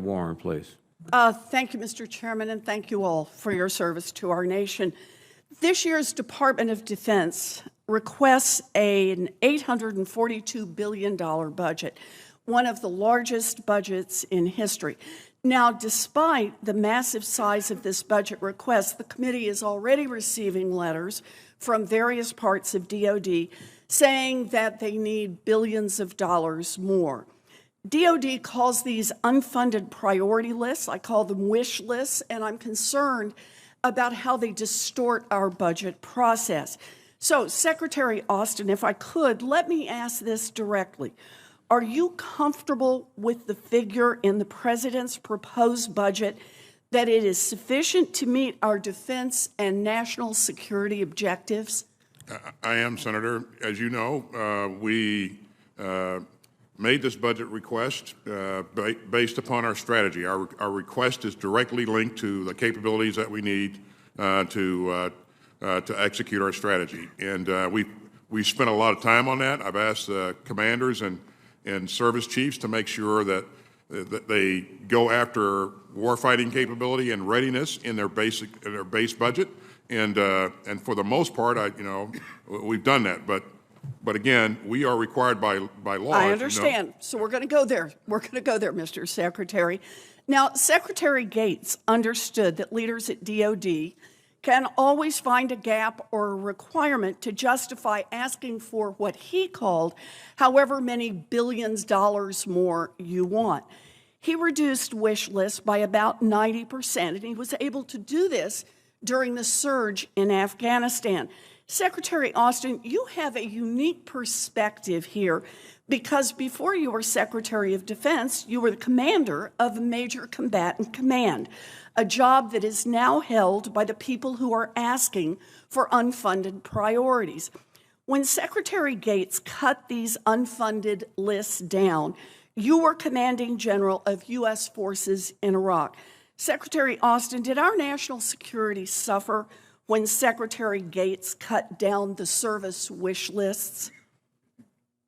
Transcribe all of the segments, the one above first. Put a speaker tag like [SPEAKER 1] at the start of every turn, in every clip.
[SPEAKER 1] Warren, please.
[SPEAKER 2] Thank you, Mr. Chairman, and thank you all for your service to our nation. This year's Department of Defense requests an $842 billion budget, one of the largest budgets in history. Now, despite the massive size of this budget request, the committee is already receiving letters from various parts of DoD saying that they need billions of dollars more. DoD calls these unfunded priority lists. I call them wish lists, and I'm concerned about how they distort our budget process. So, Secretary Austin, if I could, let me ask this directly. Are you comfortable with the figure in the President's proposed budget that it is sufficient to meet our defense and national security objectives?
[SPEAKER 3] I am, Senator. As you know, we made this budget request based upon our strategy. Our request is directly linked to the capabilities that we need to execute our strategy. And we spent a lot of time on that. I've asked the commanders and service chiefs to make sure that they go after warfighting capability and readiness in their base budget. And for the most part, we've done that. But again, we are required by law.
[SPEAKER 2] I understand. So we're going to go there. We're going to go there, Mr. Secretary. Now, Secretary Gates understood that leaders at DoD can always find a gap or a requirement to justify asking for what he called however many billions dollars more you want. He reduced wish lists by about 90%, and he was able to do this during the surge in Afghanistan. Secretary Austin, you have a unique perspective here because before you were Secretary of Defense, you were the commander of a major combatant command, a job that is now held by the people who are asking for unfunded priorities. When Secretary Gates cut these unfunded lists down, you were commanding general of U.S. forces in Iraq. Secretary Austin, did our national security suffer when Secretary Gates cut down the service wish lists?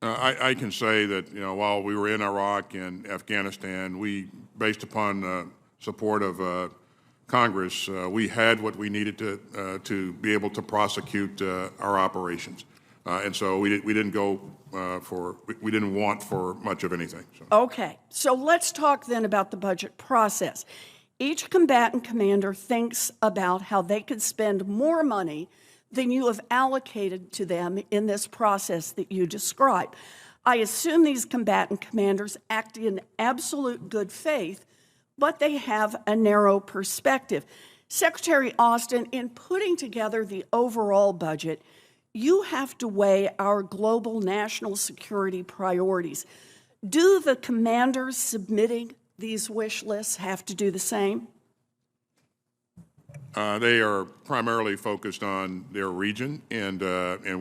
[SPEAKER 3] I can say that while we were in Iraq and Afghanistan, we, based upon the support of Congress, we had what we needed to be able to prosecute our operations, and so we didn't want for much of anything. So.
[SPEAKER 2] Okay, so let's talk then about the budget process. Each combatant commander thinks about how they could spend more money than you have allocated to them in this process that you describe. I assume these combatant commanders act in absolute good faith, but they have a narrow perspective. Secretary Austin, in putting together the overall budget, you have to weigh our global national security priorities. Do the commanders submitting these wish lists have to do the same?
[SPEAKER 3] They are primarily focused on their region and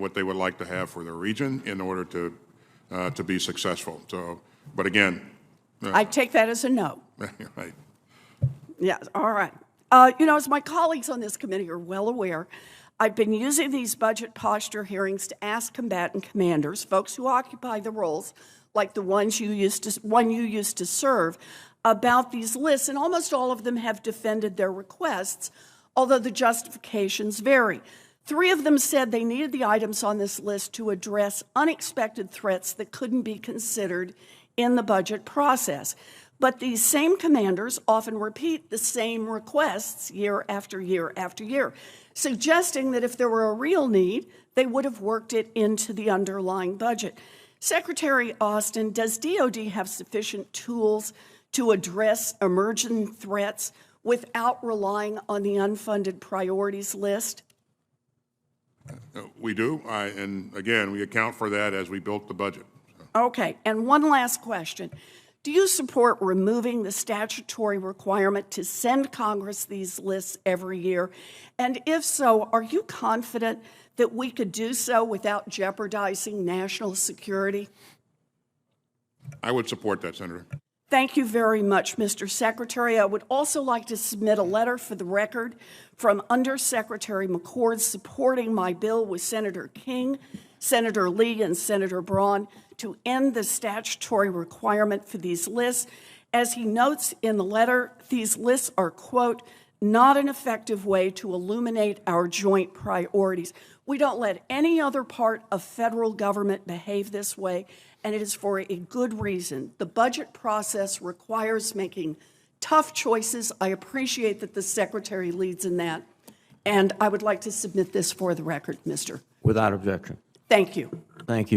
[SPEAKER 3] what they would like to have for their region in order to be successful. So, but again,
[SPEAKER 2] I take that as a no.
[SPEAKER 3] Right.
[SPEAKER 2] Yeah. All right. As my colleagues on this committee are well aware, I've been using these budget posture hearings to ask combatant commanders, folks who occupy the roles like the one you used to serve, about these lists, and almost all of them have defended their requests, although the justifications vary. 3 of them said they needed the items on this list to address unexpected threats that couldn't be considered in the budget process. But these same commanders often repeat the same requests year after year after year, suggesting that if there were a real need, they would have worked it into the underlying budget. Secretary Austin, does DoD have sufficient tools to address emerging threats without relying on the unfunded priorities list?
[SPEAKER 3] We do, and again, we account for that as we built the budget.
[SPEAKER 2] Okay, and one last question. Do you support removing the statutory requirement to send Congress these lists every year? And if so, are you confident that we could do so without jeopardizing national security?
[SPEAKER 3] I would support that, Senator.
[SPEAKER 2] Thank you very much, Mr. Secretary. I would also like to submit a letter for the record from Undersecretary McCord supporting my bill with Senator King, Senator Lee, and Senator Braun to end the statutory requirement for these lists As he notes in the letter, these lists are, quote, not an effective way to illuminate our joint priorities. We don't let any other part of federal government behave this way, and it is for a good reason. The budget process requires making tough choices. I appreciate that the Secretary leads in that, and I would like to submit this for the record, Mr.
[SPEAKER 1] Without objection.
[SPEAKER 2] Thank you.
[SPEAKER 1] Thank you.